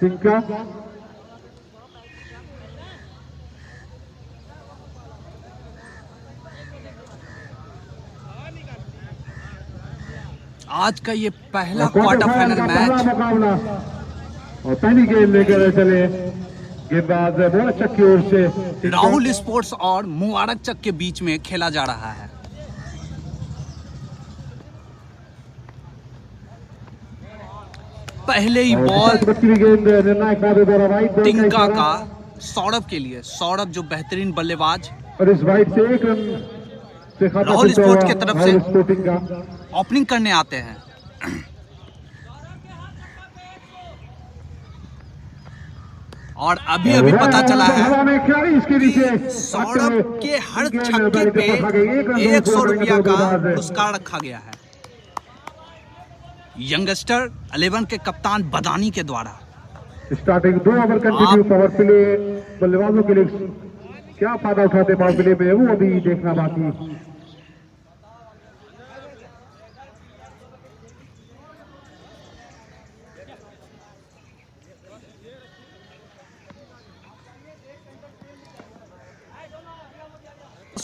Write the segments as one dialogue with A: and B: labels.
A: सिंह का।
B: आज का ये पहला क्वार्टर फाइनल मैच
A: मुकाबला और पहली गेंद लेकर चले गेंदबाज मुबारक चक की ओर से
B: राहुल स्पोर्ट्स और मुबारक चक के बीच में खेला जा रहा है। पहले ही बॉल टिंका का सौरभ के लिए, सौरभ जो बेहतरीन बल्लेबाज,
A: और इस वाइड से एक रन से खाता
B: राहुल स्पोर्ट्स की तरफ से
A: स्पोर्टिंग का
B: ओपनिंग करने आते हैं। और अभी अभी पता चला है कि सौरभ के हर छक्के पे 100 रुपया का पुरस्कार रखा गया है यंगस्टर 11 के कप्तान बदानी के द्वारा।
A: Starting 2 over continue power play बल्लेबाजों के लिए क्या फायदा उठाते पावर प्ले में वो अभी देखना बाकी।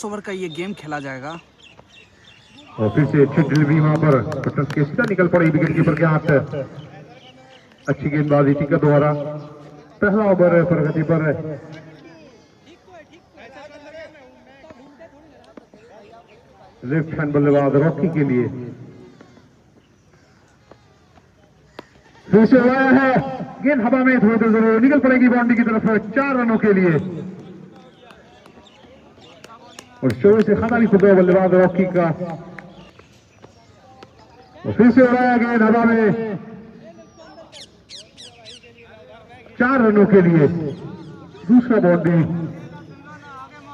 B: ओवर का ये गेम खेला जाएगा
A: और फिर से अच्छी डिलीवरी वहां पर कटर्स के सीधा निकल पड़ी विकेट कीपर के हाथ। अच्छी गेंदबाजी टिंका द्वारा। पहला ओवर प्रगति पर लेफ्ट हैंड बल्लेबाज रॉकी के लिए फिर से आया है गेंद हवा में, थोड़ी देर जरूर निकल पड़ेगी बाउंड्री की तरफ 4 रनों के लिए। और शोर से खाना भी खुदा बल्लेबाज रॉकी का। और फिर से उड़ाया गेंद हवा में 4 रनों के लिए। दूसरा बाउंड्री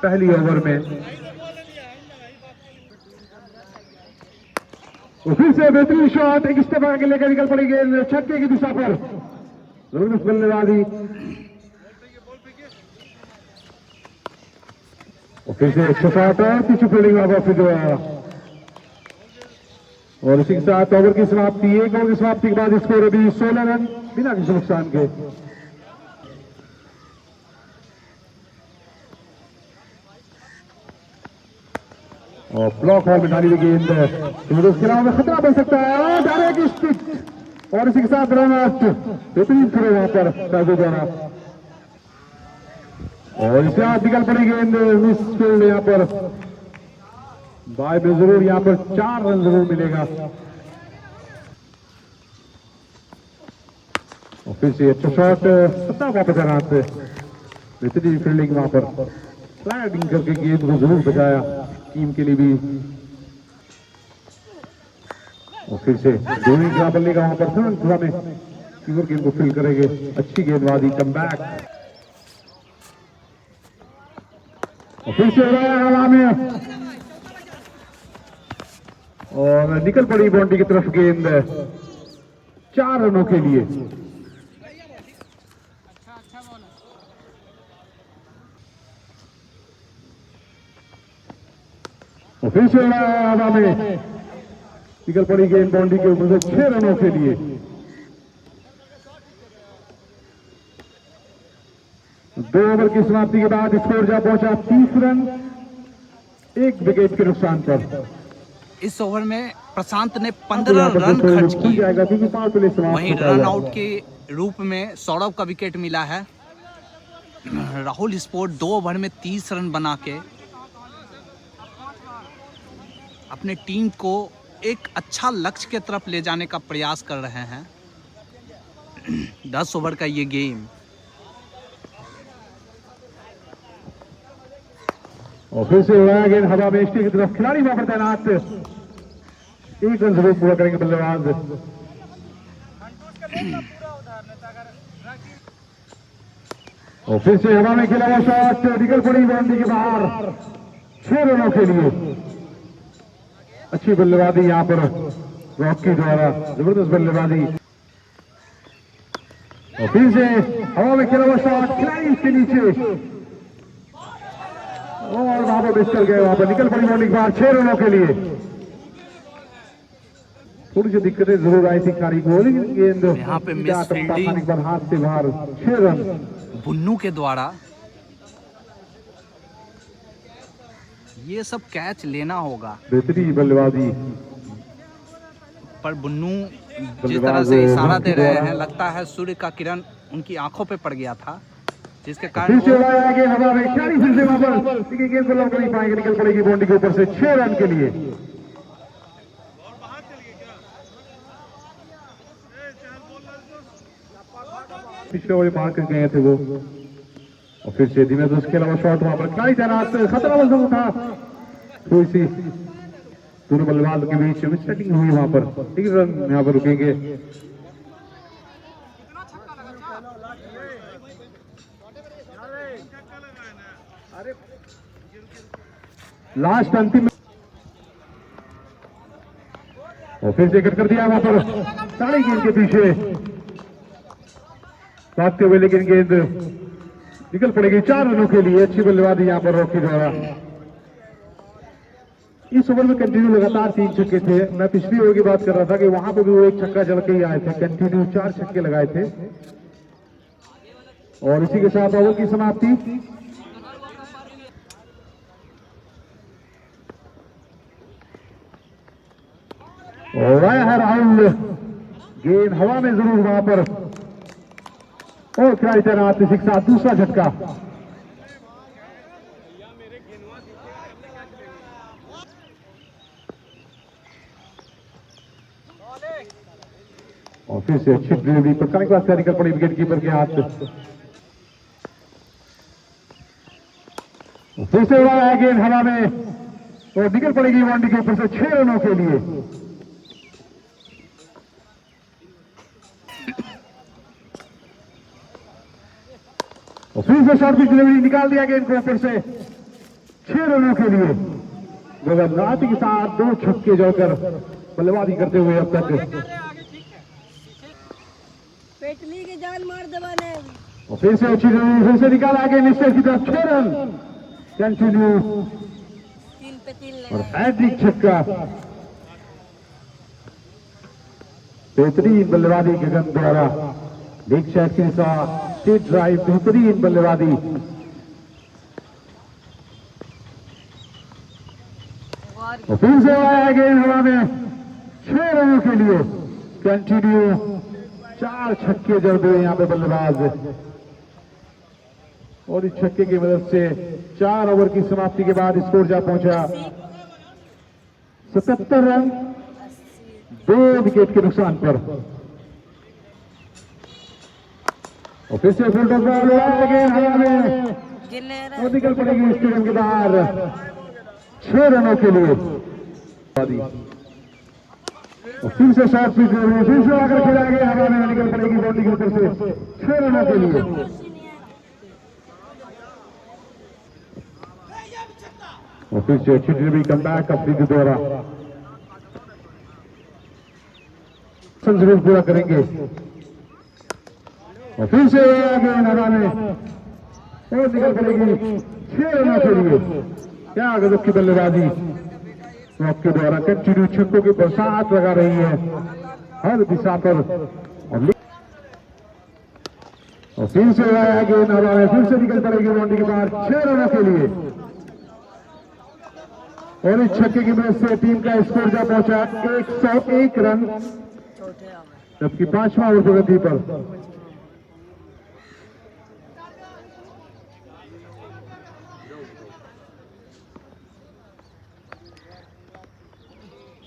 A: पहली ओवर में। और फिर से बेहतरीन शॉट, एक स्टेप आगे लेकर निकल पड़ी गेंद छक्के की दिशा पर। जबरदस्त बल्लेबाजी। और फिर से 160 और पीछे फील्डिंग फिर जो आया। और इसी के साथ ओवर की समाप्ति, 1 ओवर की समाप्ति के बाद स्कोर अभी 16 रन बिना किसी नुकसान के। और ब्लॉक हॉल में डाली हुई गेंद खिलाफ में खतरा बन सकता है और डायरेक्ट स्टिक। और इसी के साथ रन आउट, बेहतरीन थ्रो वहां पर साजू द्वारा। और इसे आप निकल पड़ी गेंद मिस फील्ड यहाँ पर। बाय में जरूर यहाँ पर 4 रन जरूर मिलेगा। और फिर से अच्छा शॉट, सत्ता वापस आना से बेहतरीन फील्डिंग वहां पर स्लाइडिंग करके गेंद को जरूर बचाया टीम के लिए भी। और फिर से धोनी क्या बल्लेगा वहां पर तुरंत में कीपर गेंद को फील्ड करेंगे। अच्छी गेंदबाजी, कम बैक। और फिर से उड़ाया हवा में और निकल पड़ी बाउंड्री की तरफ गेंद 4 रनों के लिए। और फिर से उड़ाया हवा में निकल पड़ी गेंद बाउंड्री के ऊपर से 6 रनों के लिए। 2 ओवर की समाप्ति के बाद स्कोर जा पहुंचा 30 रन 1 विकेट के नुकसान पर।
B: इस ओवर में प्रशांत ने 15 रन खर्च किए। वहीं रन आउट के रूप में सौरभ का विकेट मिला है। राहुल स्पोर्ट 2 ओवर में 30 रन बना के अपने टीम को एक अच्छा लक्ष्य के तरफ ले जाने का प्रयास कर रहे हैं। 10 ओवर का ये गेम।
A: और फिर से उड़ाया गेंद हवा में स्टिक की तरफ, खिलाड़ी वहां पर तैनात। 1 रन जरूर पूरा करेंगे बल्लेबाज। और फिर से हवा में खेला हुआ शॉट, निकल पड़ी बाउंड्री के बाहर 6 रनों के लिए। अच्छी बल्लेबाजी यहां पर रॉकी द्वारा, जबरदस्त बल्लेबाजी। और फिर से हवा में खेला हुआ शॉट, खिलाड़ी इसके नीचे और वहां पर मिस कर गए। वहां पर निकल पड़ी बाउंड्री के बाहर 6 रनों के लिए। थोड़ी सी दिक्कतें जरूर आई थी कारी को, लेकिन गेंद
B: यहाँ पे मिस फील्डिंग
A: खाने के बाद हाथ से बाहर 6 रन
B: बुन्नू के द्वारा। ये सब कैच लेना होगा,
A: बेहतरीन बल्लेबाजी।
B: पर बुन्नू जिस तरह से इशारा दे रहे हैं, लगता है सूर्य का किरण उनकी आंखों पे पड़ गया था, जिसके कारण
A: फिर से उड़ाया आगे हवा में, खिलाड़ी फिर से वहां पर, लेकिन गेंद को लौट नहीं पाएंगे, निकल पड़ेगी बाउंड्री के ऊपर से 6 रन के लिए। पिछले ओवर मार कर गए थे वो, और फिर से धीमे से उसके अलावा शॉट वहां पर खिलाड़ी तैनात, खतरा बल उठा, थोड़ी सी दोनों बल्लेबाज के बीच में सेटिंग हुई वहां पर, 3 रन यहां पर रुकेंगे। लास्ट अंतिम, और फिर से कट कर दिया वहां पर, साड़ी गेंद के पीछे भागते हुए, लेकिन गेंद निकल पड़ेगी 4 रनों के लिए। अच्छी बल्लेबाजी यहां पर रॉकी द्वारा। इस ओवर में कंटिन्यू लगातार 3 छक्के थे। मैं पिछली ओवर की बात कर रहा था कि वहां पर भी वो 1 छक्का जड़ के ही आए थे, कंटिन्यू 4 छक्के लगाए थे, और इसी के साथ ओवर की समाप्ति। और आया है राहुल, गेंद हवा में जरूर वहां पर, और खिलाड़ी तैनात, इसी के साथ दूसरा झटका। और फिर से अच्छी डिलीवरी पर करने के बाद निकल पड़ी विकेट कीपर के हाथ। फिर से उड़ाया है गेंद हवा में, और निकल पड़ेगी बाउंड्री के ऊपर से 6 रनों के लिए। और फिर से शॉर्ट पिच डिलीवरी, निकाल दिया गेंद को ऊपर से 6 रनों के लिए। गगननाथ के साथ 2 छक्के जोड़कर बल्लेबाजी करते हुए अब तक।
C: पेटली के जान मार दबाने।
A: और फिर से अच्छी डिलीवरी, फिर से निकाला गेंद निश्चय की तरफ, 6 रन कंटिन्यू,
C: 3 पे 3
A: और हैट्रिक छक्का। बेहतरीन बल्लेबाजी गगन द्वारा, बिग शॉट के साथ स्ट्रेट ड्राइव, बेहतरीन बल्लेबाजी। और फिर से आया गेंद हवा में 6 रनों के लिए कंटिन्यू, 4 छक्के जड़ दिए यहाँ पे बल्लेबाज, और इस छक्के की मदद से 4 ओवर की समाप्ति के बाद स्कोर जा पहुंचा 77 रन, 2 विकेट के नुकसान पर। और फिर से फुल टॉस बॉल उड़ाया गेंद हवा में, और निकल पड़ेगी स्टेडियम के बाहर 6 रनों के लिए। और फिर से शॉर्ट पिच, फिर से आकर खेला गया हवा में, निकल पड़ेगी बाउंड्री के ऊपर से 6 रनों के लिए। और फिर से अच्छी डिलीवरी, कम बैक अफरीदी के द्वारा जरूर पूरा करेंगे। और फिर से गेंद हवा में, और निकल पड़ेगी 6 रनों के लिए। क्या गजब की बल्लेबाजी आपके द्वारा, कंटिन्यू छक्कों की बरसात लगा रही है हर दिशा पर। और फिर से आया गेंद हवा में, फिर से निकल पड़ेगी बाउंड्री के बाहर 6 रनों के लिए। और इस छक्के की मदद से टीम का स्कोर जा पहुंचा 101 रन, जबकि 5वां ओवर प्रगति पर।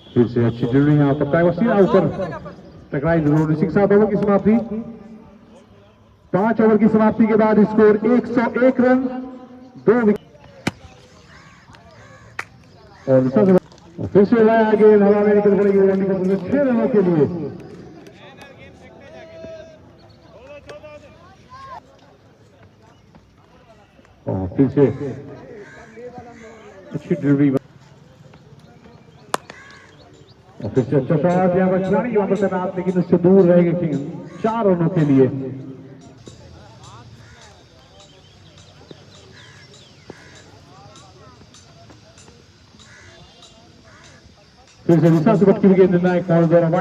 A: फिर से अच्छी डिलीवरी यहाँ पर, सीधा ऊपर टकराई जरूर। इसी के साथ ओवर की समाप्ति। 5 ओवर की समाप्ति के बाद स्कोर 101 रन, 2 विकेट। और फिर से लाया गेंद हवा में, निकल पड़ेगी 6 रनों के लिए। और फिर से अच्छी डिलीवरी, और फिर से अच्छा शॉट यहाँ पर, खिलाड़ी वहां पर तैनात, लेकिन उससे दूर रहेगी 4 रनों के लिए। फिर से विशाल से बटकी विकेट निर्णायक फॉल द्वारा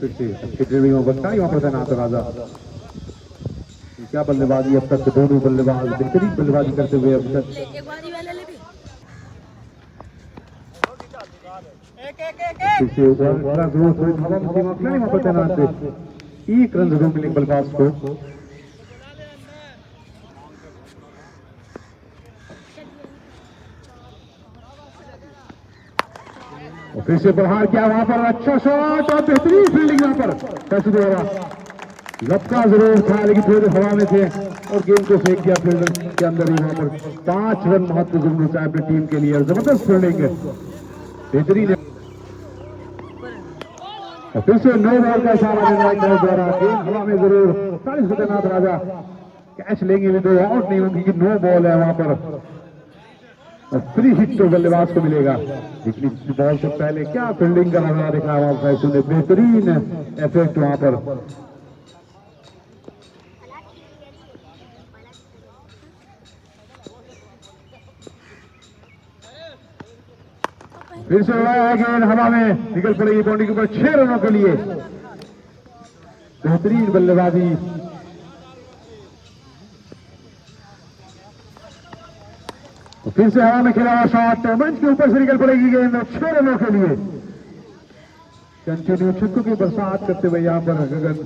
A: फिर से अच्छी ड्राइविंग में बच्चा वहां पर तैनात राजा। क्या बल्लेबाजी अब तक दोनों बल्लेबाज बेहतरीन बल्लेबाजी करते हुए अब तक
C: एक बारी वाले ले भी
A: फिर से बड़ा ग्रोथ हुई हवा में सीमा अपने वहां पर तैनात थे। एक रन जरूर मिले बल्लेबाज को। और फिर से प्रहार किया वहां पर अच्छा शॉट और बेहतरीन फील्डिंग वहां पर टच द्वारा लपका जरूर था लेकिन थोड़े हवा में थे और गेंद को फेंक दिया फील्डर के अंदर ही। वहां पर 5 रन महत्वपूर्ण होता है अपनी टीम के लिए। जबरदस्त फील्डिंग है, बेहतरीन है। और फिर से 9 बॉल का इशारा निर्णायक दल द्वारा गेंद हवा में जरूर 40 पे तैनात राजा कैच लेंगे भी तो आउट नहीं होगी क्योंकि 9 बॉल है वहां पर और फ्री हिट तो बल्लेबाज को मिलेगा। लेकिन बॉल से पहले क्या फील्डिंग का नजारा दिखा वहां फैसू ने, बेहतरीन इफेक्ट वहां पर। फिर से उड़ाया गेंद हवा में निकल पड़ेगी बाउंड्री के ऊपर 6 रनों के लिए। बेहतरीन बल्लेबाजी। फिर से हवा में खेला हुआ शॉट मंच के ऊपर से निकल पड़ेगी गेंद 6 रनों के लिए। कंटिन्यू छक्कों की बरसात करते हुए यहां पर गगन।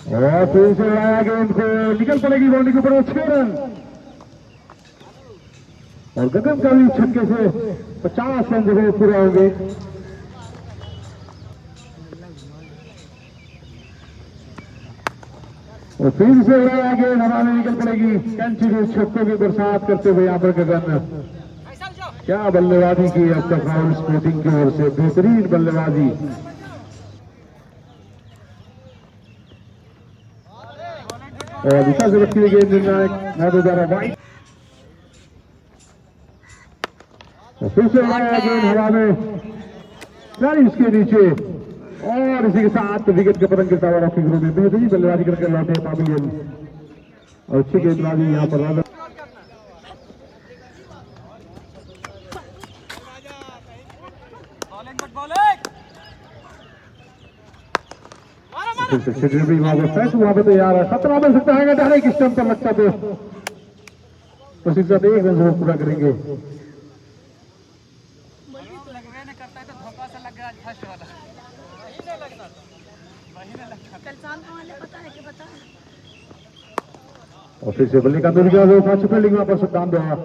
A: और फिर से आया गेंद को निकल पड़ेगी बाउंड्री के ऊपर 6 रन और गगन का भी छक्के से 50 रन जरूर पूरा होंगे। और फिर से उड़ाया गेंद हवा में निकल पड़ेगी कंटिन्यू छक्कों की बरसात करते हुए यहां पर गगन। क्या बल्लेबाजी की अब तक राहुल स्पोर्टिंग की ओर से, बेहतरीन बल्लेबाजी। और दिशा से बटकी गेंद निर्णायक नादो द्वारा वाइड। और फिर से उड़ाया गेंद हवा में 40 के नीचे और इसी के साथ विकेट के पतंग गिरता हुआ रॉकी ग्रुप में बेहतरीन बल्लेबाजी करके लौटे पाबिलियन और अच्छी गेंदबाजी यहां पर राजा। फिर से शेड्यूल भी वहां पर फैस वहां पर तैयार है। खतरा बन सकता है डायरेक्ट स्टंप पर लगता तो प्रसिद्ध 1 रन जरूर पूरा करेंगे। और फिर से बल्ले का दूर फील्डिंग वहां पर सुल्तान द्वारा।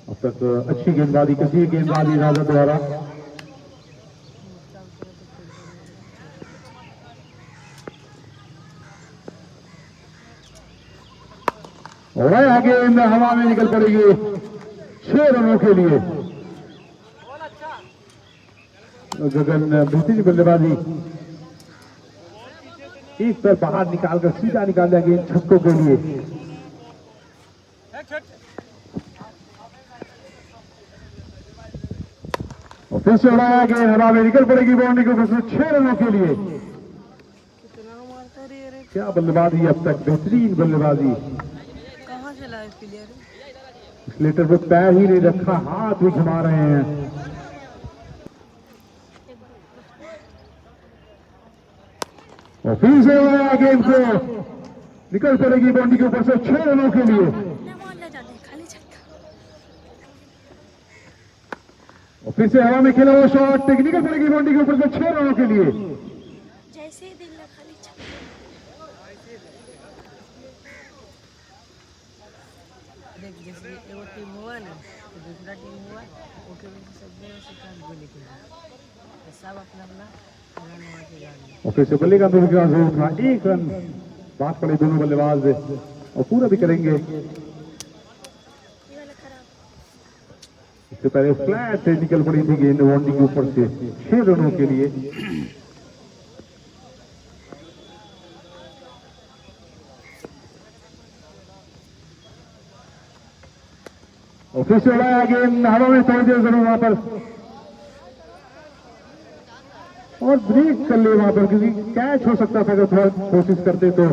A: अब तक अच्छी गेंदबाजी किसी गेंदबाजी राजा द्वारा। और आगे हवा में निकल पड़ेगी 6 रनों के लिए। गगन बेहतरीन बल्लेबाजी, एक पैर बाहर निकालकर सीधा निकाल दिया गेंद छक्कों के लिए। और फिर से उड़ाया गेंद हवा में निकल पड़ेगी बाउंड्री के ऊपर 6 रनों के लिए। क्या बल्लेबाजी अब तक, बेहतरीन बल्लेबाजी।
C: कहाँ से लाए प्लेयर?
A: स्लेटर पे पैर ही नहीं रखा, हाथ भी घुमा रहे हैं। और फिर से उड़ाया गेंद को निकल पड़ेगी बाउंड्री के ऊपर से 6 रनों के लिए। और फिर से हवा में खेला हुआ शॉट निकल पड़ेगी बाउंड्री के ऊपर से 6 रनों के लिए।
C: जैसे ही दिल खाली देख, जैसे एगो टीम हुआ ना तो दूसरा टीम हुआ ओके सब अपना अपना रन हुआ के जाने।
A: और फिर से बल्ले का दूर का जरूर था, 1 रन बात पड़े दोनों बल्लेबाज और पूरा भी करेंगे। इससे पहले फ्लैट से निकल पड़ी थी गेंद बाउंड्री के ऊपर से 6 रनों के लिए। और फिर से उड़ाया गेंद हवा में थोड़ी देर जरूर वहां पर और ब्रेक कर ले वहां पर, क्योंकि कैच हो सकता था अगर थोड़ा कोशिश करते तो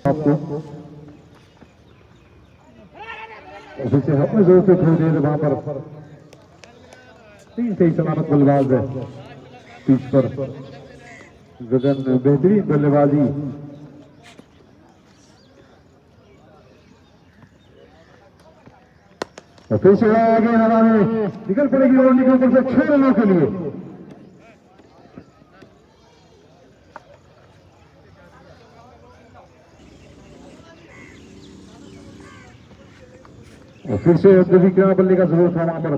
A: आपको। और फिर से अपने जोर से थोड़ी देर वहां पर 3 सही सलामत बल्लेबाज है पिच पर। गगन बेहतरीन बल्लेबाजी। और फिर से आगे हवा में निकल पड़ेगी बाउंड्री के ऊपर से 6 रनों के लिए। और फिर से किनारा बल्ले का जरूर था वहां पर।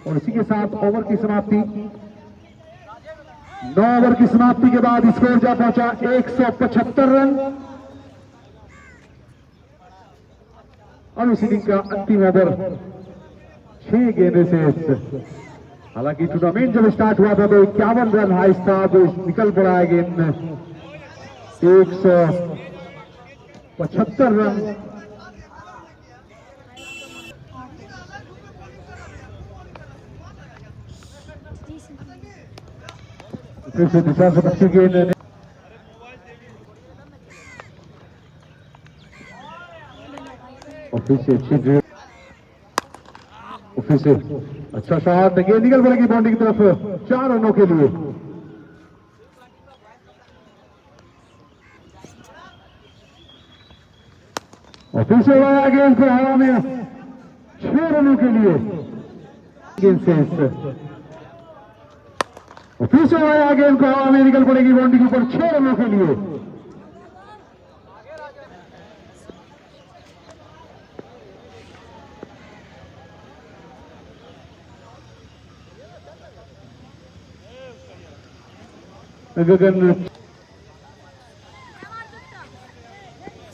A: और इसी के साथ ओवर की समाप्ति। 9 ओवर की समाप्ति के बाद स्कोर जा पहुंचा 175 रन। अब इस इनिंग का अंतिम ओवर 6 गेंदें से। हालांकि टूर्नामेंट जब स्टार्ट हुआ था तो 51 रन हाइस्ट था, तो निकल पड़ा है गेंद में 175 रन। फिर से दिशा से अच्छी गेंद और फिर से अच्छी ड्रिल। फिर से अच्छा शॉट, गेंद निकल पड़ेगी बाउंड्री की तरफ 4 रनों के लिए। और फिर से उड़ाया गेंद को हवा में 6 रनों के लिए गेंद से। और फिर से उड़ाया गेंद को हवा में निकल पड़ेगी बाउंड्री के ऊपर 6 रनों के लिए। गगन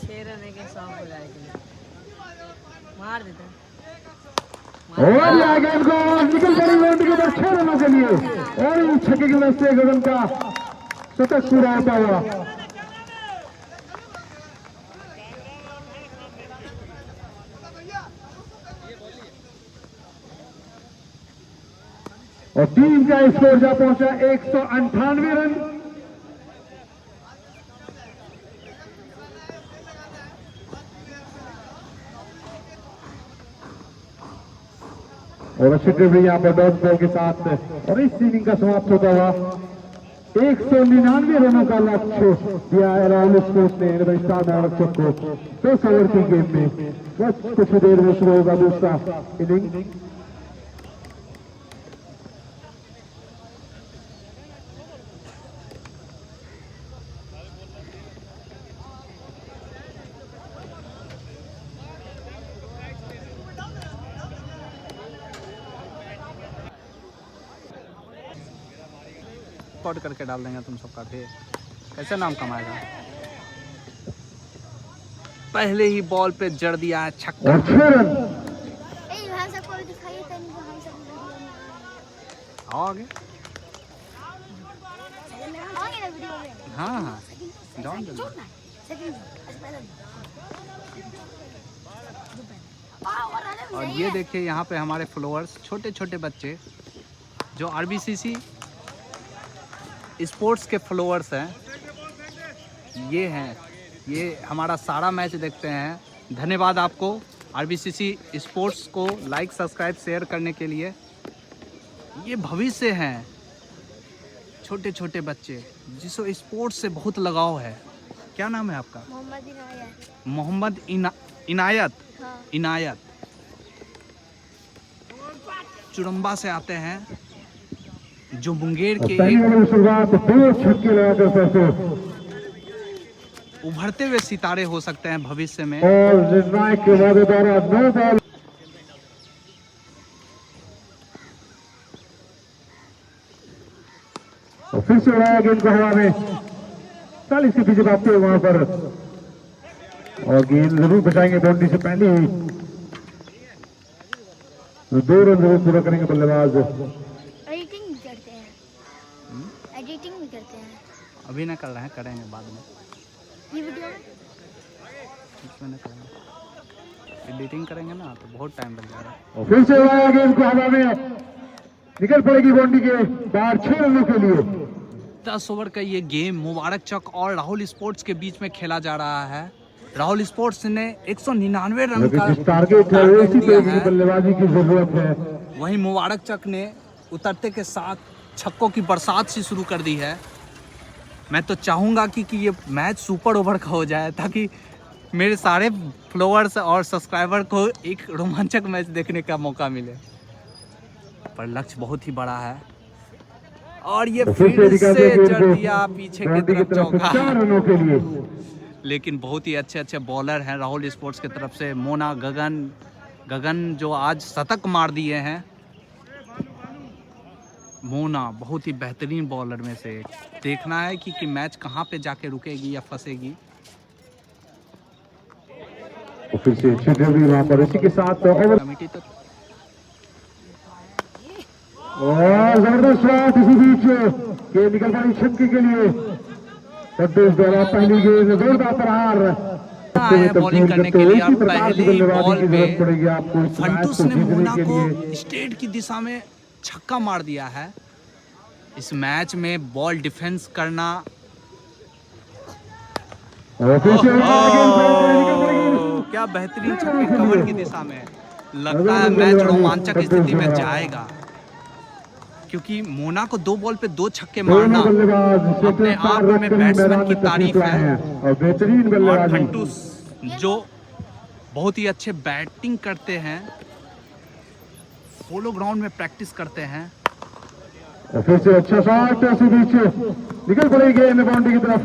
C: 6 रन के सॉन्ग हो जाएगी, मार देता
A: और ये गेंद को निकल पड़ी बाउंड्री के ऊपर 6 रनों के लिए। और छक्के की वजह से गगन का शतक पूरा होता हुआ। और टीम का स्कोर जा पहुंचा 198 रन। और अच्छी ड्रिबलिंग यहाँ पर डॉट बॉल के साथ। और इस इनिंग का समाप्त होता हुआ 199 रनों का लक्ष्य दिया है राहुल स्पोर्ट्स ने रविस्टार नारक्षक को 10 ओवर की गेम में। बस कुछ देर में शुरू होगा दूसरा इनिंग।
B: रिकॉर्ड करके डाल देंगे तुम सबका फिर कैसे नाम कमाएगा। पहले ही बॉल पे जड़ दिया है छक्का। आओ आगे। हाँ हाँ जाओ जल्दी। और ये देखिए यहाँ पे हमारे फॉलोअर्स छोटे छोटे बच्चे जो आरबीसीसी स्पोर्ट्स के फॉलोअर्स हैं, ये हैं, ये हमारा सारा मैच देखते हैं। धन्यवाद आपको आरबीसीसी स्पोर्ट्स को लाइक सब्सक्राइब शेयर करने के लिए। ये भविष्य हैं, छोटे छोटे बच्चे जिसको स्पोर्ट्स से बहुत लगाव है। क्या नाम है आपका?
D: मोहम्मद इनायत।
B: मोहम्मद इनायत।
D: हाँ।
B: इनायत चुरंबा से आते हैं, जो मुंगेर के उभरते हुए सितारे हो सकते हैं भविष्य में।
A: और निर्णायक के वादे द्वारा 9 बॉल। और फिर से उड़ाया गेंद को हवा में 40 के पीछे भागते हुए वहां पर। और गेंद जरूर बचाएंगे बाउंड्री से पहले ही। 2 रन जरूर पूरा करेंगे बल्लेबाज।
D: एडिटिंग भी करते हैं, एडिटिंग भी करते हैं।
B: अभी ना कर रहे हैं, करेंगे बाद में।
D: ये वीडियो में
B: इसमें ना करेंगे, एडिटिंग करेंगे ना तो बहुत टाइम लग जाएगा।
A: और फिर से उड़ाया गेंद को हवा में, निकल पड़ेगी बाउंड्री के बाहर 6 रनों के लिए।
B: 10 ओवर का ये गेम मुबारक चक और राहुल स्पोर्ट्स के बीच में खेला जा रहा है। राहुल स्पोर्ट्स ने 199 रन का
A: टारगेट है,
B: टारगेट
A: उसी
B: दिया
A: तरह की
B: है।
A: बल्लेबाजी की जरूरत है।
B: वहीं मुबारक चक ने उतरते के साथ छक्कों की बरसात सी शुरू कर दी है। मैं तो चाहूँगा कि ये मैच सुपर ओवर का हो जाए, ताकि मेरे सारे फॉलोअर्स और सब्सक्राइबर को एक रोमांचक मैच देखने का मौका मिले। पर लक्ष्य बहुत ही बड़ा है और ये फिर से जड़ दिया पीछे की तरफ चौका।
A: 4 रनों के लिए।
B: लेकिन बहुत ही अच्छे अच्छे बॉलर हैं राहुल स्पोर्ट्स की तरफ से। मोना, गगन जो आज शतक मार दिए हैं। मोना बहुत ही बेहतरीन बॉलर में से। देखना है कि मैच कहाँ पे जाके रुकेगी या फंसेगी।
A: फिर से अच्छी डिलीवरी वहां पर, इसी के साथ ओवर
B: कमेटी तो
A: और जबरदस्त शॉट इसी बीच के निकल पड़ी छक्के के लिए। सद्देश द्वारा पहली गेंद जोरदार प्रहार
B: है बॉलिंग करने के लिए। और
A: पहली
B: पहली बॉल
A: की
B: पे
A: जरूरत पड़ेगी आपको इस मैच
B: फंटूस
A: को
B: ने
A: जीतने
B: मोना
A: के
B: को
A: लिए।
B: स्ट्रेट की दिशा में छक्का मार दिया है। इस मैच में बॉल डिफेंस करना
A: और फिर से निकल पड़ेगी।
B: क्या बेहतरीन छक्के कवर की दिशा में। लगता है मैच रोमांचक स्थिति में जाएगा, क्योंकि मोना को 2 बॉल पे 2 छक्के मारना अपने आप में बैट्समैन की तारीफ है।
A: और बेहतरीन
B: और
A: बल्लेबाजी।
B: फंटूस जो बहुत ही अच्छे बैटिंग करते हैं, पोलो ग्राउंड में प्रैक्टिस करते हैं।
A: और फिर से अच्छा शॉट इसी बीच निकल पड़ेगी गेंद बाउंड्री की तरफ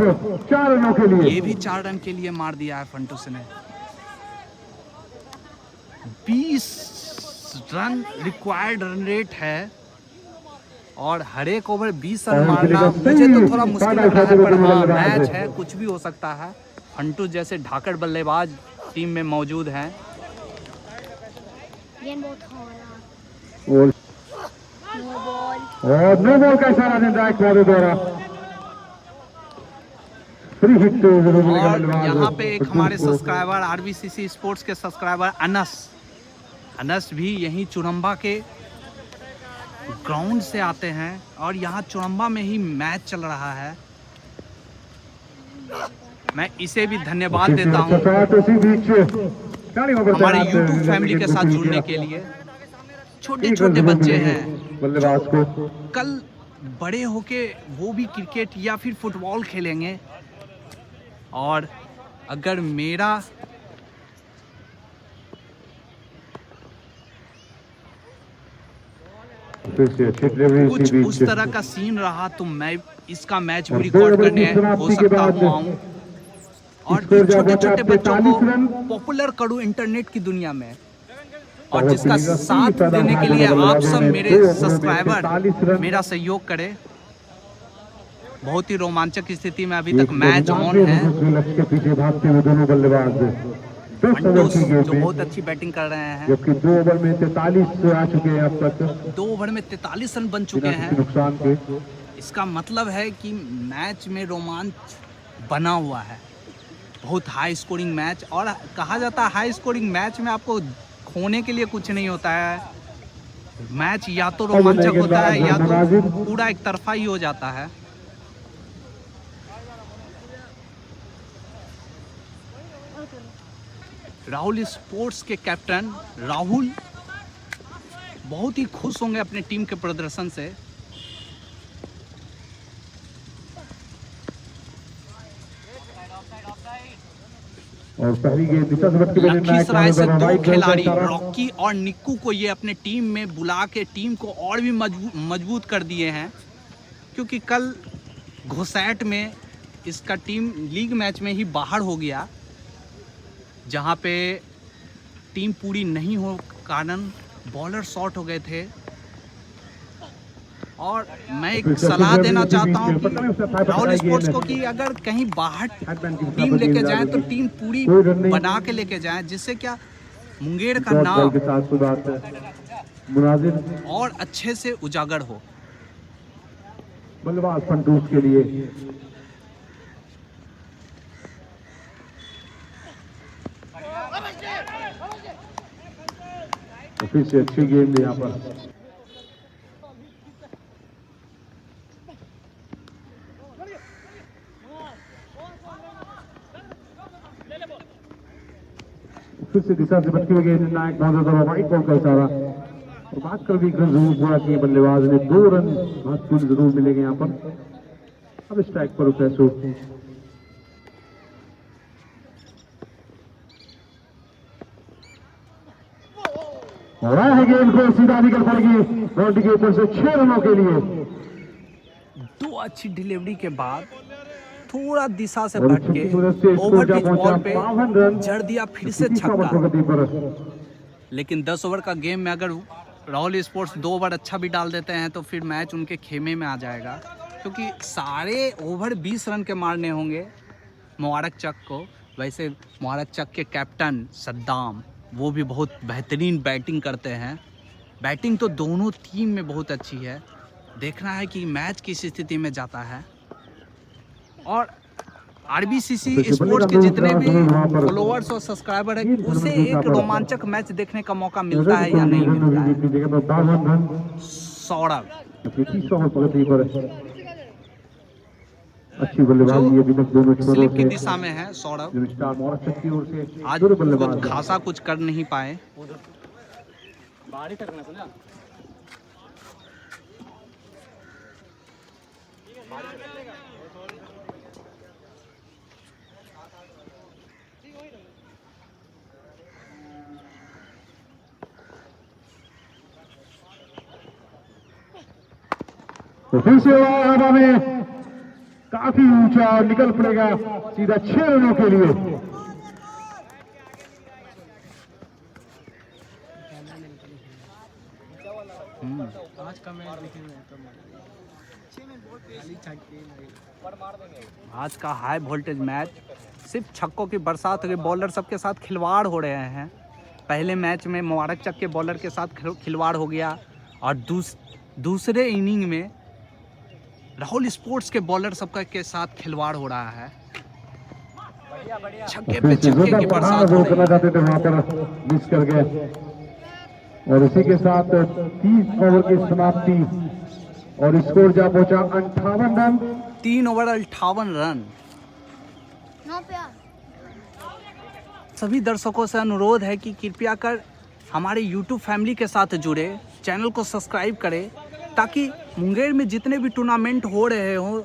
A: 4 रनों के लिए।
B: ये भी 4 रन के लिए मार दिया है फंटूस ने। 20 रन रिक्वायर्ड रन रेट है और हर एक ओवर 20 रन मारना मुझे तो थोड़ा मुश्किल लग रहा है। पर हाँ, मैच है, कुछ भी हो सकता है। फंटूस जैसे ढाकड़ बल्लेबाज टीम में मौजूद हैं।
D: गेंद बहुत हमारा
A: और
D: नो बॉल।
A: और नो बॉल का इशारा देता है वादे द्वारा। फ्री हिट जरूर मिलेगा
B: और
A: बल्लेबाज
B: यहाँ पे एक हमारे
A: को।
B: सब्सक्राइबर आरबीसीसी स्पोर्ट्स के सब्सक्राइबर अनस भी यहीं चुरम्बा के ग्राउंड से आते हैं और यहाँ चुरम्बा में ही मैच चल रहा है। मैं इसे भी धन्यवाद देता हूँ हमारे यूट्यूब फैमिली के साथ जुड़ने के लिए। छोटे छोटे बच्चे हैं,
A: बल्लेबाज को।
B: कल बड़े होके वो भी क्रिकेट या फिर फुटबॉल खेलेंगे। और अगर मेरा
A: फिर से अच्छी डिलीवरी
B: कुछ
A: इसी
B: उस
A: बीच।
B: तरह का सीन रहा तो मैं इसका मैच भी
A: और
B: रिकॉर्ड
A: 2 ओवर की
B: करने
A: समाप्ति
B: हो
A: के
B: सकता
A: बाद
B: हूँ। और
A: स्कोर जा
B: छोटे
A: पहुंचा
B: छोटे बच्चों
A: 45 रन।
B: को पॉपुलर करूँ इंटरनेट की दुनिया में, और
A: और
B: जिसका
A: तीन
B: साथ
A: पैदा
B: देने के
A: होने
B: लिए
A: वाले
B: आप सब
A: बल्लेबाजों ने
B: मेरे
A: 2 ओवर में 43
B: सब्सक्राइबर
A: रन।
B: मेरा सहयोग करें। बहुत ही रोमांचक स्थिति में अभी तक मैच ऑन है।
A: लक्ष्य के पीछे भागते हुए दोनों बल्लेबाज 10 ओवर
B: फंटूस
A: की गेंद
B: जो
A: में,
B: बहुत अच्छी बैटिंग कर रहे हैं।
A: जबकि 2 ओवर में 43 आ चुके हैं अब तक
B: 2 ओवर में 43 रन बन चुके
A: बिना किसी
B: हैं।
A: नुकसान के।
B: इसका मतलब है कि मैच में रोमांच बना हुआ है। बहुत हाई स्कोरिंग मैच, और कहा जाता है हाई स्कोरिंग मैच में आपको खोने के लिए कुछ नहीं होता है। मैच या तो रोमांचक होता है या तो पूरा एक तरफा ही हो जाता है। राहुल स्पोर्ट्स के कैप्टन राहुल बहुत ही खुश होंगे अपने टीम के प्रदर्शन से।
A: और पहली गेंद दिशा से बटके बने
B: लखीसराय से
A: नायक
B: 2 खिलाड़ी
A: इशारा।
B: रॉकी और निक्कू को ये अपने टीम में बुला के टीम को और भी मजबूत कर दिए हैं, क्योंकि कल घोसैट में इसका टीम लीग मैच में ही बाहर हो गया, जहां पे टीम पूरी नहीं हो कारण बॉलर शॉर्ट हो गए थे। और मैं एक सलाह देना चाहता हूं कि राहुल स्पोर्ट्स को कि अगर कहीं बाहर टीम लेके जाएं तो टीम पूरी बना के लेके जाएं, जिससे क्या मुंगेर का नाम
A: मुनाजिर
B: और अच्छे से उजागर हो।
A: बल्लेबाज फंटूस के लिए तो फिर से अच्छी गेंद यहाँ पर। फिर से दिशा से भटकी हुई गेंद, निर्णायक बहुत वाइट बॉल का इशारा और बात कर भी जरूर पूरा किए बल्लेबाज ने। 2 रन महत्वपूर्ण जरूर मिलेंगे यहाँ पर। अब स्ट्राइक पर फैसो हो रहा है, गेंद को सीधा निकल पड़ेगी बाउंड्री के ऊपर से 6 रनों के लिए।
B: 2 अच्छी डिलीवरी के बाद थोड़ा दिशा से
A: और
B: भटके
A: छक्के की मदद से स्कोर
B: ओवर
A: जा
B: पिच
A: पहुंचा
B: बॉल पे
A: 52 रन।
B: जड़ दिया फिर से
A: 30 ओवर
B: छक्का।
A: प्रगति पर
B: लेकिन 10 ओवर का गेम में अगर राहुल स्पोर्ट्स 2 ओवर अच्छा भी डाल देते हैं तो फिर मैच उनके खेमे में आ जाएगा, क्योंकि सारे ओवर 20 रन के मारने होंगे मुबारक चक को। वैसे मुबारक चक के कैप्टन सद्दाम वो भी बहुत बेहतरीन बैटिंग करते हैं। बैटिंग तो दोनों टीम में बहुत अच्छी है। देखना है कि मैच किस स्थिति में जाता है। और आरबीसीसी स्पोर्ट्स के जितने भी फॉलोअर्स और सब्सक्राइबर हैं उसे एक रोमांचक मैच देखने का मौका मिलता है या नहीं मिलता है। सौरभ
A: 30 ओवर प्रगति पर अच्छी बल्लेबाजी ये भी तक दोनों छोरों
B: स्लिप की
A: से
B: दिशा में है सौरभ।
A: जो स्टार मोहम्मद शक की ओर से
B: आज
A: दो बल्लेबाज
B: कुछ खासा कुछ कर नहीं पाए।
A: तो फिर से हवा में काफी ऊंचा निकल पड़ेगा सीधा 6 रनों के लिए।
B: आज का हाई वोल्टेज मैच सिर्फ छक्कों की बरसात हो गई। बॉलर सबके साथ खिलवाड़ हो रहे हैं। पहले मैच में मुबारक चक के बॉलर के साथ खिलवाड़ हो गया और दूसरे इनिंग में राहुल स्पोर्ट्स के बॉलर सबका के साथ खिलवाड़ हो रहा है। छक्के पे छक्के की बरसात हो
A: करना चाहते थे वहां पर मिस कर गए और इसी के साथ 30 ओवर की समाप्ति और स्कोर जा पहुंचा 58 रन।
B: 3 over 58 run.
D: नो प्यार।
B: सभी दर्शकों से अनुरोध है कि कृपया कर हमारे YouTube फैमिली के साथ जुड़े, चैनल को सब्सक्राइब करें ताकि मुंगेर में जितने भी टूर्नामेंट हो रहे हो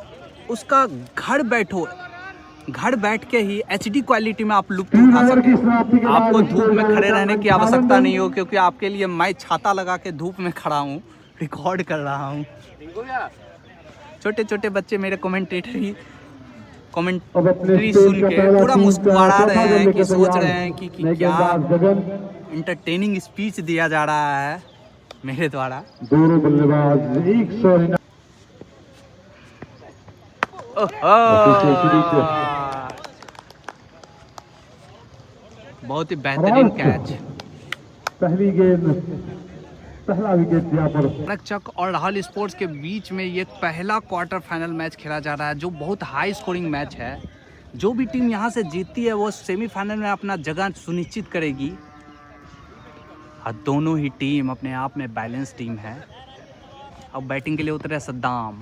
B: उसका घर बैठ के ही HD क्वालिटी में आप लुत्फ उठा सकें। आपको धूप में खड़े रहने की आवश्यकता नहीं हो, क्योंकि आपके लिए मैं छाता लगा के धूप में खड़ा हूँ, रिकॉर्ड कर रहा हूँ। छोटे छोटे बच्चे मेरे कमेंट्री सुन के पूरा मुस्कुरा रहे हैं कि सोच रहे हैं कि क्या इंटरटेनिंग स्पीच दिया जा रहा है मेरे द्वारा।
A: दोनों बल्लेबाज 100
B: बहुत ही बेहतरीन कैच।
A: पहली गेंद पहला विकेट यहाँ पर
B: मुबारक चक और राहुल स्पोर्ट्स के बीच में ये पहला क्वार्टर फाइनल मैच खेला जा रहा है, जो बहुत हाई स्कोरिंग मैच है। जो भी टीम यहाँ से जीतती है वो सेमीफाइनल में अपना जगह सुनिश्चित करेगी। और दोनों ही टीम अपने आप में बैलेंस टीम है। अब बैटिंग के लिए उतरे सद्दाम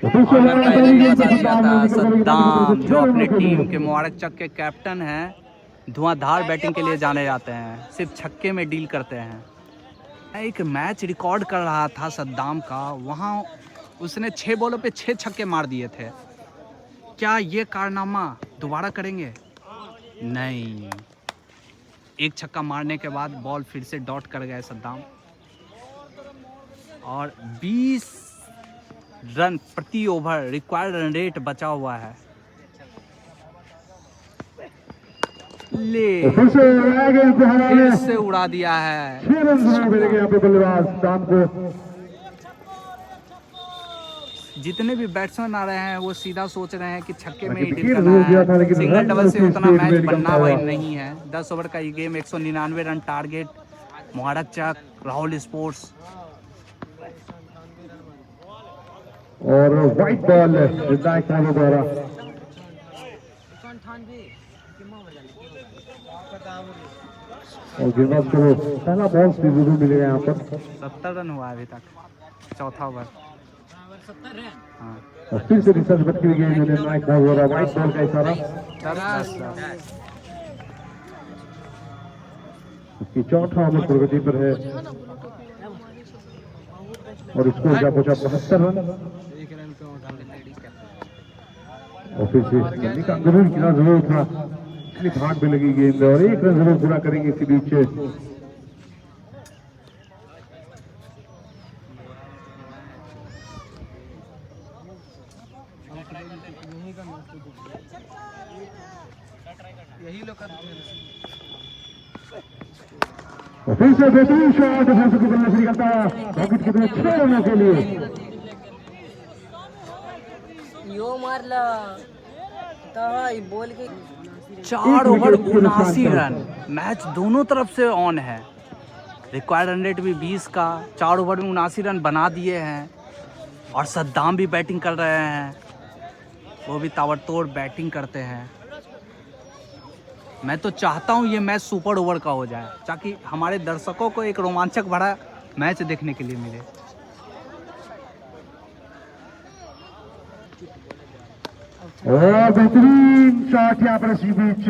B: और मैं पहले भी बता दिया था, सद्दाम जो अपने टीम के मुबारक चक के कैप्टन हैं, धुआंधार बैटिंग के लिए जाने जाते हैं, सिर्फ छक्के में डील करते हैं। मैं एक मैच रिकॉर्ड कर रहा था सद्दाम का, वहाँ उसने 6 बॉलों पे 6 छक्के मार दिए थे। क्या ये कारनामा दोबारा करेंगे? नहीं। एक छक्का मारने के बाद बॉल फिर से डॉट कर गए सद्दाम और 20 रन प्रति ओवर रिक्वायर्ड रन रेट बचा हुआ है। ले फिर से उड़ा दिया है। जितने भी बैट्समैन आ रहे हैं वो सीधा सोच रहे हैं कि छक्के में ही डील करना है। सिंगल डबल से उतना मैच बनना वही नहीं है। 10 ओवर का ये गेम 199 रन टारगेट मुबारक चक, राहुल स्पोर्ट्स।
A: और व्हाइट बॉल निर्णायक साहब द्वारा। और गेंदबाज को पहला बॉल रिव्यू मिलेगा यहाँ पर।
B: 70 रन हुआ अभी तक, चौथा ओवर। हाँ,
A: और फिर से रिसर्च बटकी हुई गेंद निर्णायक साहब द्वारा, व्हाइट बॉल का इशारा।
B: 10।
A: उसकी चौथा ओवर प्रगति पर है और स्कोर क्या पहुंचा 72 रन। और फिर से गली का अंदरूनी किनारा जरूर था, इसलिए भाग में लगी गेंद और 1 रन जरूर पूरा करेंगे इसी बीच। और फिर से बेहतरीन शॉट डिफेंस को बल्ले से निकलता है रॉकेट के 6 रनों के लिए।
C: यो मारला बोल के
B: 4 ओवर 79 रन। मैच दोनों तरफ से ऑन है। रिक्वायर्ड रन रेट भी 20 का, 4 ओवर में 79 रन बना दिए हैं। और सद्दाम भी बैटिंग कर रहे हैं, वो भी ताबड़तोड़ बैटिंग करते हैं। मैं तो चाहता हूँ ये मैच सुपर ओवर का हो जाए, ताकि हमारे दर्शकों को एक रोमांचक भरा मैच देखने के लिए मिले।
A: और बेहतरीन शॉट यहाँ पर इसी बीच,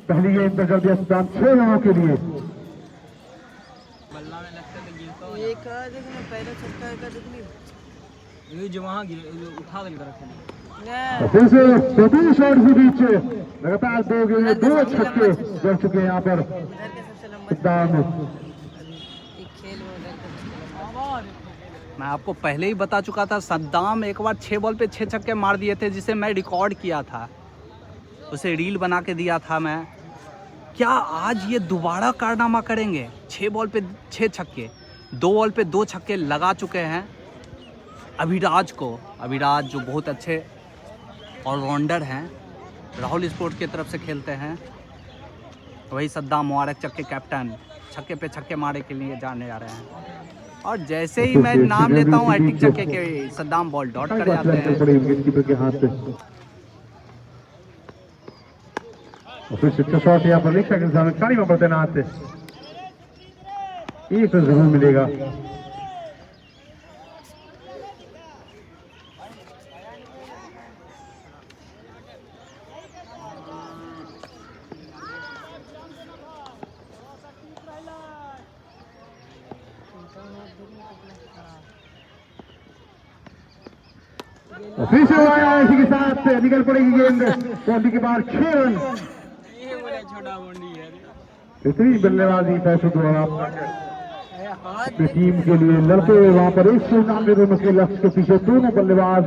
A: पहली गेंद पर कर दिया सद्दाम 6 रनों के लिए।
C: पहले छक्का का देखली ये जो वहां उठा के रखे।
A: और फिर से बेहतरीन शॉट इसी बीच, लगातार 2 गेंद 2 छक्के जड़ चुके हैं यहाँ पर सद्दाम।
B: मैं आपको पहले ही बता चुका था, सद्दाम एक बार 6 बॉल पे 6 छक्के मार दिए थे, जिसे मैं रिकॉर्ड किया था, उसे रील बना के दिया था मैं। क्या आज ये दोबारा कारनामा करेंगे? 6 बॉल पे 6 छक्के, 2 बॉल पे 2 छक्के लगा चुके हैं अभिराज को। अभिराज जो बहुत अच्छे ऑलराउंडर हैं, राहुल स्पोर्ट्स की तरफ से खेलते हैं। वही सद्दाम मुबारक चक के कैप्टन छक्के पे छक्के मारे के लिए जाने जा रहे हैं। और जैसे ही मैं नाम लेता हूँ हैट्रिक छक्के के, सद्दाम बॉल डॉट कर जाते हैं।
A: के हाथ पे और फिर से शॉट यहाँ पर लिखा के सामने सारी में बरते ना आते, 1 रन जरूर मिलेगा। और फिर से आया इसी के साथ निकल पड़ेगी गेंद बाउंड्री के बाहर 6 रन। बेहतरीन बल्लेबाजी फैसलों द्वारा अपनी टीम के लिए लड़ते हुए वहां पर 199 रन के लक्ष्य के पीछे दोनों बल्लेबाज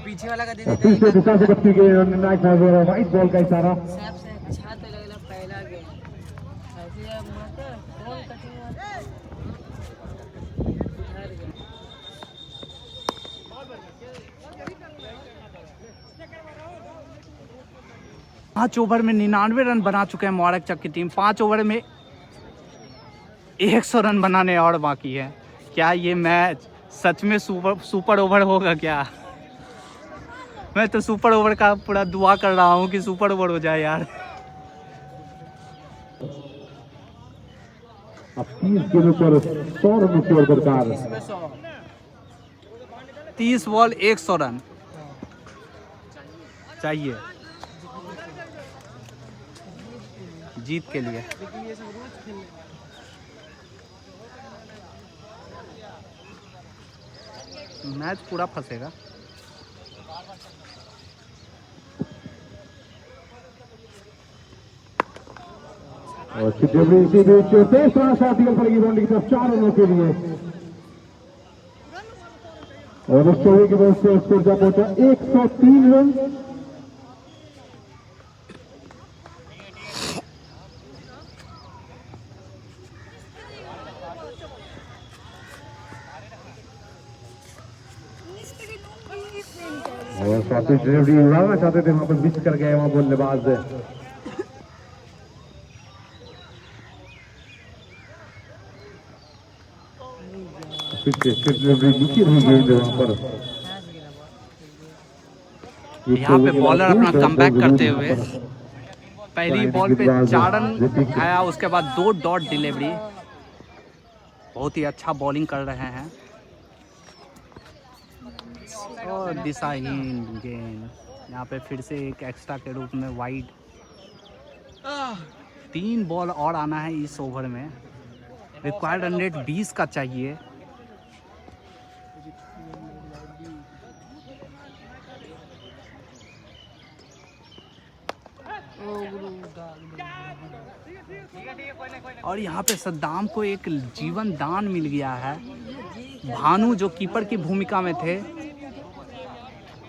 C: पीछे वाला का
A: और फिर से दिशा से बच्ची गई निर्णायक द्वारा व्हाइट बॉल का इशारा।
C: सबसे अच्छा तो लगला पहला गेम ऐसे मत कौन कटिंग
B: पाँच ओवर में 99 रन बना चुके हैं मुबारक चक की टीम। 5 ओवर में 100 रन बनाने और बाकी है। क्या ये मैच सच में सुपर ओवर होगा क्या? मैं तो सुपर ओवर का पूरा दुआ कर रहा हूँ कि सुपर ओवर हो जाए यार।
A: अब 30 गेंदों पर 100 रन की ओर दरकार।
B: 30 बॉल 100 रन चाहिए जीत के लिए। मैच पूरा फंसेगा।
A: और चिट्ठी इसी बीच तेज शॉट निकल पड़ेगी बाउंड्री की तरफ 4 रनों के लिए। और उस ओवर के बाद से स्कोर जा पहुंचा 103 रन। और शॉर्टेज डिलीवरी उड़ाना चाहते थे, वहां पर मिस कर गए वहां बल्लेबाज। फिर से डिलीवरी नीचे हुई गेंद वहां पर।
B: यहाँ पे बॉलर अपना कमबैक करते हुए पहली बॉल पे 4 रन आया, उसके बाद 2 डॉट डिलीवरी। बहुत ही अच्छा बॉलिंग कर रहे हैं और दिशाहीन गेंद। यहाँ पे फिर से एक एक्स्ट्रा के रूप में वाइड। 3 बॉल और आना है इस ओवर में। रिक्वायर्ड रन रेट 20 का चाहिए। और यहाँ पे सद्दाम को एक जीवन दान मिल गया है। भानु जो कीपर की भूमिका में थे,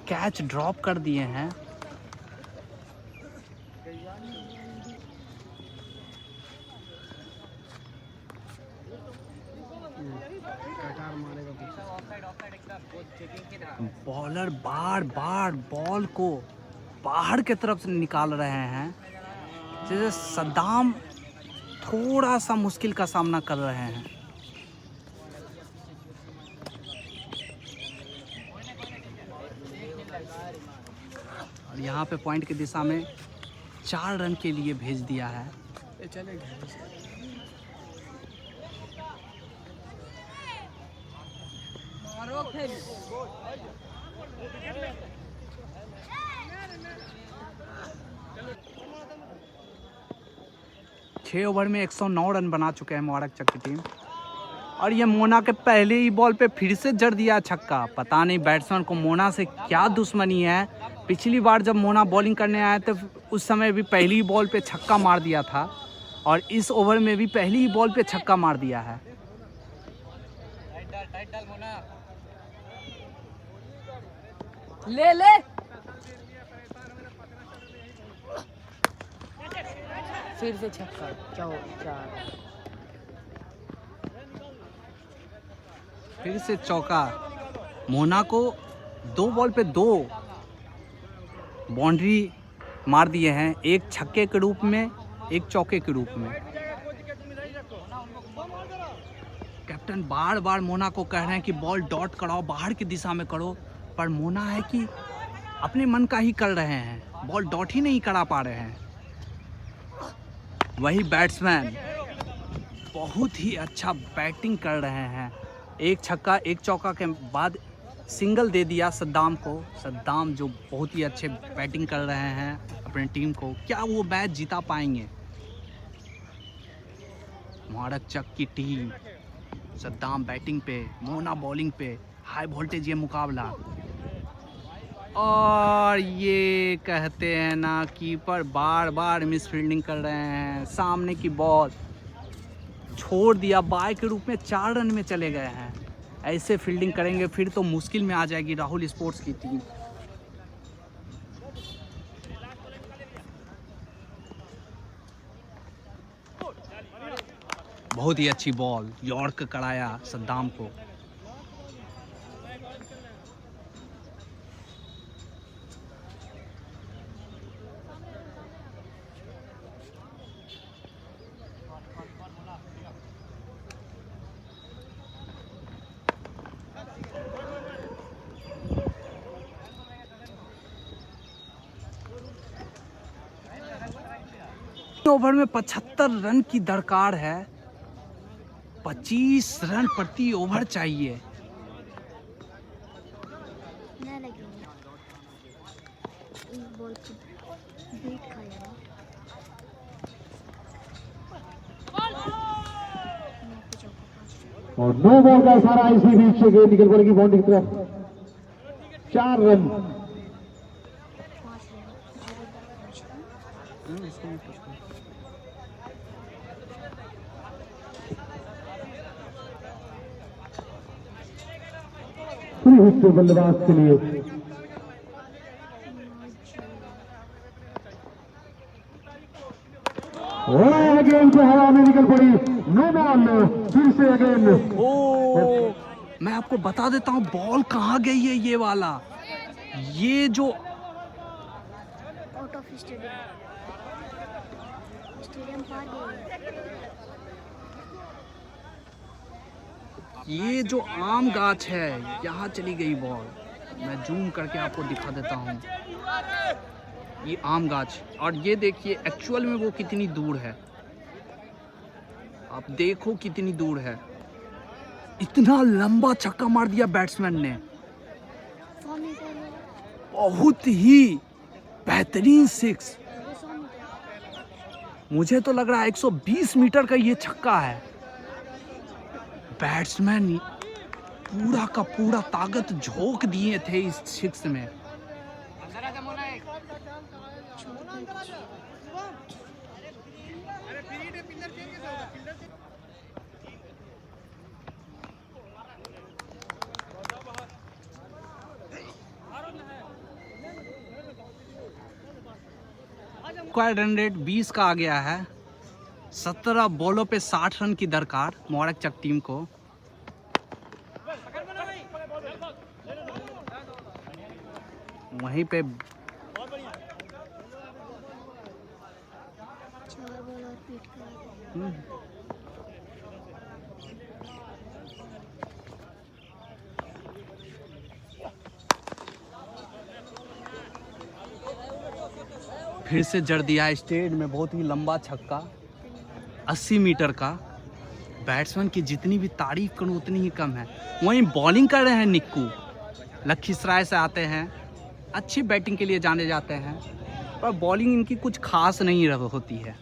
B: कैच ड्रॉप कर दिए हैं। बॉलर बार बार बॉल को बाहर की तरफ से निकाल रहे हैं, जैसे सद्दाम थोड़ा सा मुश्किल का सामना कर रहे हैं। और यहाँ पे पॉइंट की दिशा में 4 रन के लिए भेज दिया है। छः ओवर में 109 रन बना चुके हैं मुबारक चक की टीम। और ये मोना के पहले ही बॉल पे फिर से जड़ दिया छक्का। पता नहीं बैट्समैन को मोना से क्या दुश्मनी है। पिछली बार जब मोना बॉलिंग करने आया तो उस समय भी पहली ही बॉल पे छक्का मार दिया था, और इस ओवर में भी पहली ही बॉल पे छक्का मार दिया है।
C: ले ले फिर से छक्का। 4
B: फिर से चौका। मोना को 2 बॉल पे 2 बाउंड्री मार दिए हैं, एक छक्के के रूप में, एक चौके के रूप में। कैप्टन बार बार मोना को कह रहे हैं कि बॉल डॉट कराओ, बाहर की दिशा में करो, पर मोना है कि अपने मन का ही कर रहे हैं, बॉल डॉट ही नहीं करा पा रहे हैं। वही बैट्समैन बहुत ही अच्छा बैटिंग कर रहे हैं। एक छक्का एक चौका के बाद सिंगल दे दिया सद्दाम को। सद्दाम जो बहुत ही अच्छे बैटिंग कर रहे हैं अपनी टीम को, क्या वो मैच जिता पाएंगे? मुबारक चक की टीम, सद्दाम बैटिंग पे, मोना बॉलिंग पे, हाई वोल्टेज ये मुकाबला। और ये कहते हैं ना, कीपर बार बार मिस फील्डिंग कर रहे हैं। सामने की बॉल छोड़ दिया, बाय के रूप में 4 रन में चले गए हैं। ऐसे फील्डिंग करेंगे फिर तो मुश्किल में आ जाएगी राहुल स्पोर्ट्स की टीम। बहुत ही अच्छी बॉल, यॉर्क कराया सद्दाम को। ओवर में 75 रन की दरकार है। 25 रन प्रति ओवर चाहिए।
D: ना लगेगा एक बॉल को बीट खाया।
A: और 9 बॉल का इशारा इसी बीच से गेंद निकल पड़ेगी बाउंड्री की तरफ। 4 रन। फ्री हिट बल्लेबाज के लिए। गेंद को हवा में निकल पड़ी। No ball. फिर से अगेन।
B: ओ, मैं आपको बता देता हूँ बॉल कहाँ गई है। ये वाला ये जो
D: आउट ऑफ स्टेडियम पार
B: ये जो आम गाछ है, यहाँ चली गई बॉल। मैं जूम करके आपको दिखा देता हूँ। ये आम गाछ, और ये देखिए एक्चुअल में वो कितनी दूर है। आप देखो कितनी दूर है। इतना लंबा छक्का मार दिया बैट्समैन ने। बहुत ही बेहतरीन सिक्स। मुझे तो लग रहा है 120 मीटर का ये छक्का है। बैट्समैन पूरा का पूरा ताकत झोंक दिए थे इस सिक्स में। स्क्वायर रन रेट 20 का आ गया है। 17 बॉलों पे 60 रन की दरकार मुबारक चक टीम को। वहीं पे
D: 4 बॉल और पीट कर
B: फिर से जड़ दिया स्टेट में। बहुत ही लंबा छक्का 80 मीटर का। बैट्समैन की जितनी भी तारीफ करूं उतनी ही कम है। वहीं बॉलिंग कर रहे हैं निक्कू, लखीसराय से आते हैं, अच्छी बैटिंग के लिए जाने जाते हैं, पर बॉलिंग इनकी कुछ खास नहीं होती है।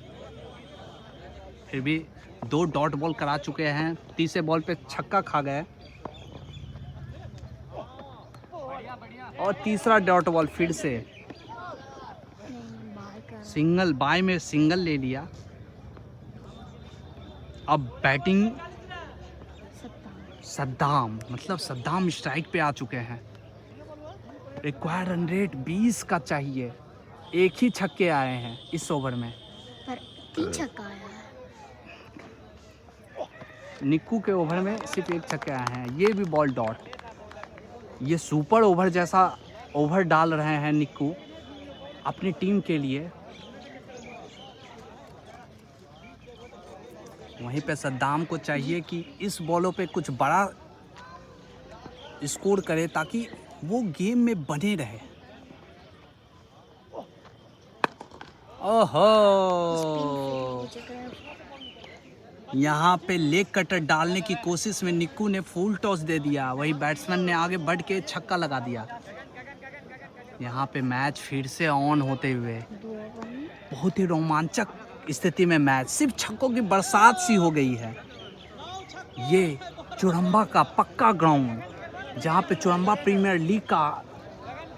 B: फिर भी 2 डॉट बॉल करा चुके हैं। तीसरे बॉल पे छक्का खा गए और तीसरा डॉट बॉल फिर से सिंगल, बाय में सिंगल ले लिया। अब बैटिंग सद्दाम, मतलब सद्दाम स्ट्राइक पे आ चुके हैं। रिक्वायर्ड रन रेट 20 का चाहिए। एक ही छक्के आए हैं इस ओवर में।
D: पर 3 छक्का आया है।
B: निक्कू के ओवर में सिर्फ 1 छक्के आए हैं। ये भी बॉल डॉट। ये सुपर ओवर जैसा ओवर डाल रहे हैं निक्कू अपनी टीम के लिए। वहीं पे सद्दाम को चाहिए कि इस बॉलों पे कुछ बड़ा स्कोर करे ताकि वो गेम में बने रहे। ओहो, यहाँ पे लेग कटर डालने की कोशिश में निक्कू ने फुल टॉस दे दिया। वही बैट्समैन ने आगे बढ़ के छक्का लगा दिया। यहाँ पे मैच फिर से ऑन होते हुए बहुत ही रोमांचक स्थिति में मैच, सिर्फ छक्कों की बरसात सी हो गई है। ये चुरंबा का पक्का ग्राउंड, जहाँ पे चुरंबा प्रीमियर लीग का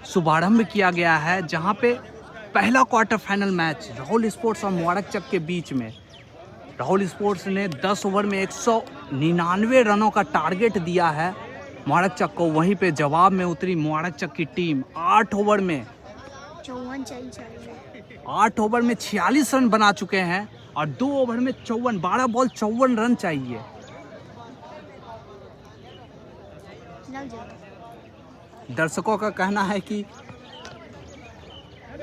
B: शुभारंभ किया गया है, जहाँ पे पहला quarter final match Rahul sports और मुबारक चक के बीच में। राहुल स्पोर्ट्स ने 10 ओवर में 199 रनों का टारगेट दिया है मुबारक चक को। वहीं पे जवाब में उतरी मुबारक चक की टीम। 8 ओवर में 46 रन बना चुके हैं और 2 ओवर में 54, 12 बॉल 54 रन चाहिए। दर्शकों का कहना है कि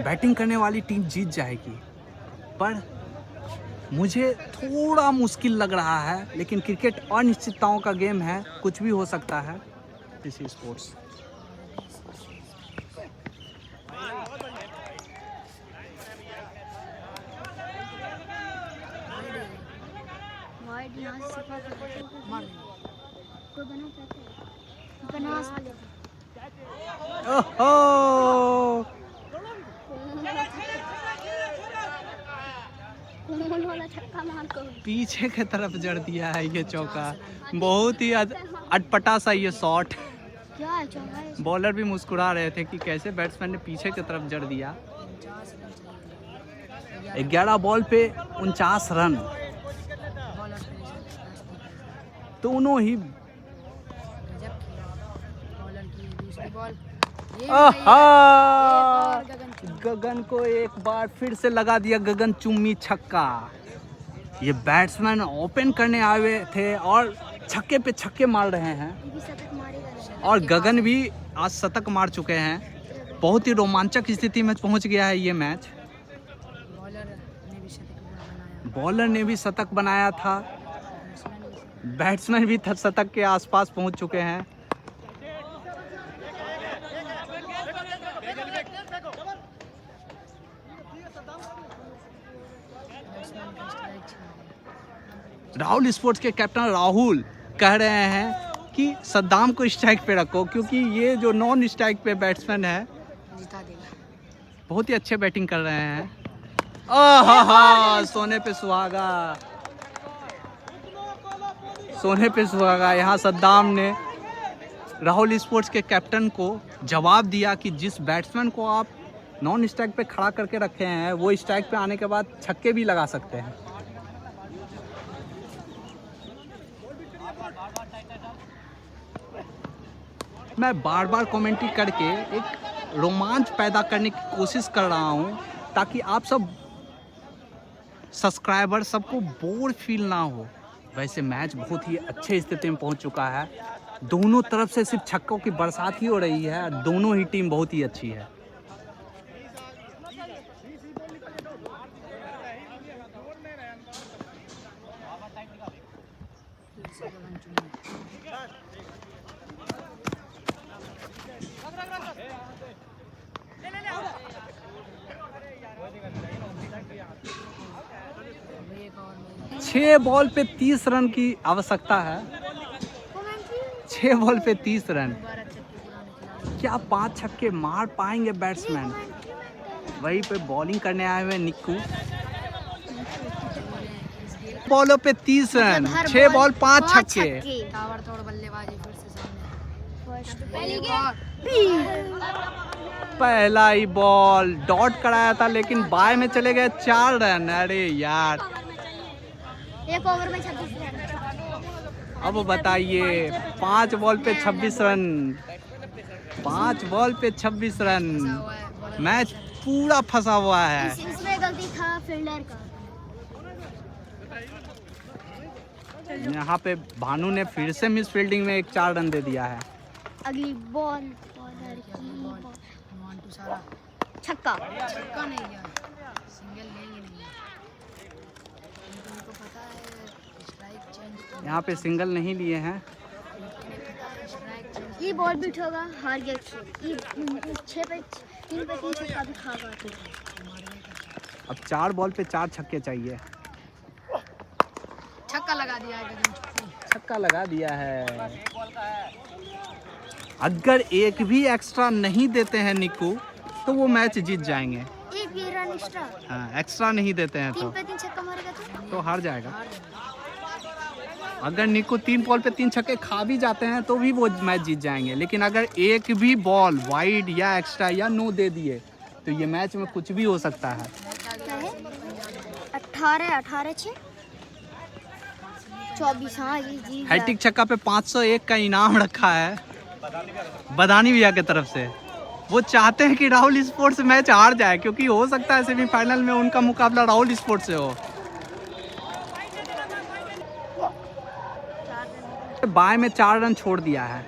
B: बैटिंग करने वाली टीम जीत जाएगी, पर मुझे थोड़ा मुश्किल लग रहा है। लेकिन क्रिकेट अनिश्चितताओं का गेम है, कुछ भी हो सकता है। This is sports. ओहो, पीछे की तरफ जड़ दिया है ये चौका। बहुत ही अटपटा सा ये शॉट। बॉलर भी मुस्कुरा रहे थे कि कैसे बैट्समैन ने पीछे की तरफ जड़ दिया। 11 बॉल पे 49 रन। दोनों ही गगन को एक बार फिर से लगा दिया गगन चुम्मी छक्का। ये बैट्समैन ओपन करने आए हुए थे और छक्के पे छक्के मार रहे हैं। और गगन भी आज शतक मार चुके हैं। बहुत ही रोमांचक स्थिति में पहुंच गया है ये मैच। बॉलर ने भी शतक बनाया था, बैट्समैन भी शतक के आसपास पहुंच चुके हैं। राहुल स्पोर्ट्स के कैप्टन राहुल कह रहे हैं कि सद्दाम को स्ट्राइक पे रखो, क्योंकि ये जो नॉन स्ट्राइक पे बैट्समैन है
C: जिता देगा।
B: बहुत ही अच्छे बैटिंग कर रहे हैं। आहा, सोने पे सुहागा, सोने पे सुहागा। यहाँ सद्दाम ने राहुल स्पोर्ट्स के कैप्टन को जवाब दिया कि जिस बैट्समैन को आप नॉन स्ट्राइक पे खड़ा करके रखे हैं वो स्ट्राइक पे आने के बाद छक्के भी लगा सकते हैं। मैं बार बार कमेंट्री करके एक रोमांच पैदा करने की कोशिश कर रहा हूं ताकि आप सब सब्सक्राइबर सबको बोर फील ना हो। वैसे मैच बहुत ही अच्छे स्थिति में पहुंच चुका है, दोनों तरफ से सिर्फ छक्कों की बरसात ही हो रही है, दोनों ही टीम बहुत ही अच्छी है। छह बॉल पे 30 रन की आवश्यकता है। 6 बॉल पे 30 रन, क्या 5 छक्के मार पाएंगे बैट्समैन? वहीं पे बॉलिंग करने आए हुए निक्कू। बॉलों पे 30 रन, 6 बॉल 5 छक्के।
C: ताबड़तोड़ बल्लेबाजी फिर से सामने।
B: पहला ही बॉल डॉट कराया था लेकिन बाय में चले गए 4 रन। अरे यार,
D: एक ओवर में 26 रन।
B: अब बताइए, 5 बॉल पे 26 रन, 5 बॉल पे 26 रन, मैच पूरा फंसा हुआ है।
D: इसमें गलती था फील्डर का।
B: यहाँ पे भानु ने फिर से मिस फील्डिंग में 4 रन दे दिया है।
D: अगली बॉल छक्का।
C: छक्का नहीं गया, सिंगल नहीं गया। उनको पता है स्ट्राइक चेंज।
B: यहाँ पे सिंगल नहीं लिए हैं।
D: ये बॉल भी उठेगा, हार गया। ये 6 पे 3 पे 3 छक्का भी खा गया।
B: अब 4 बॉल पे 4 छक्के चाहिए।
C: छक्का लगा दिया है,
B: छक्का लगा दिया है। अगर एक भी एक्स्ट्रा नहीं देते हैं निक्कू तो वो मैच जीत जाएंगे।
D: एक भी रन एक्स्ट्रा।
B: हाँ, एक्स्ट्रा नहीं देते हैं
D: 3 पे 3 छक्का मारेगा
B: तो हार जाएगा। अगर निक्कू 3 बॉल पे 3 छक्के खा भी जाते हैं तो भी वो मैच जीत जाएंगे, लेकिन अगर एक भी बॉल वाइड या एक्स्ट्रा या नो दे दिए तो ये मैच में कुछ भी हो सकता है।
D: क्या है? 18 6 24। हाँ, ये जी
B: हैट्रिक छक्का पे 501 का इनाम रखा है बदानी भैया की तरफ से। वो चाहते हैं कि राहुल स्पोर्ट्स मैच हार जाए, क्योंकि हो सकता है सेमीफाइनल में उनका मुकाबला राहुल स्पोर्ट्स से हो। बाय में 4 रन छोड़ दिया है।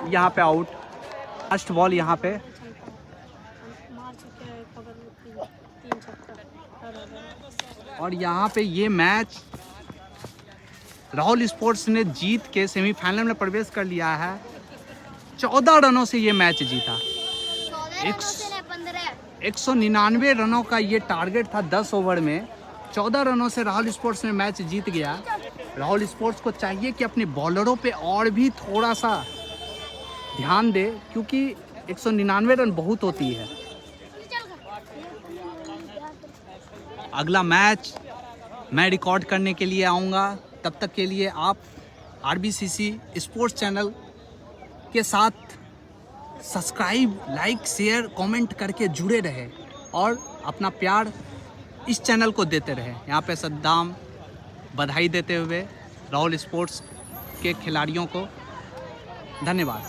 B: यहाँ पे आउट, फर्स्ट बॉल यहाँ पे। और यहाँ पे ये मैच राहुल स्पोर्ट्स ने जीत के सेमीफाइनल में प्रवेश कर लिया है। 14 रनों से ये मैच जीता। 199 रनों का ये टारगेट था 10 ओवर में। 14 रनों से राहुल स्पोर्ट्स ने मैच जीत गया। राहुल स्पोर्ट्स को चाहिए कि अपने बॉलरों पे और भी थोड़ा सा ध्यान दे, क्योंकि 199 रन बहुत होती है। अगला मैच मैं रिकॉर्ड करने के लिए आऊँगा, तब तक के लिए आप RBCC स्पोर्ट्स चैनल के साथ सब्सक्राइब, लाइक, शेयर, कमेंट करके जुड़े रहे और अपना प्यार इस चैनल को देते रहे। यहाँ पे सद्दाम बधाई देते हुए राहुल स्पोर्ट्स के खिलाड़ियों को धन्यवाद।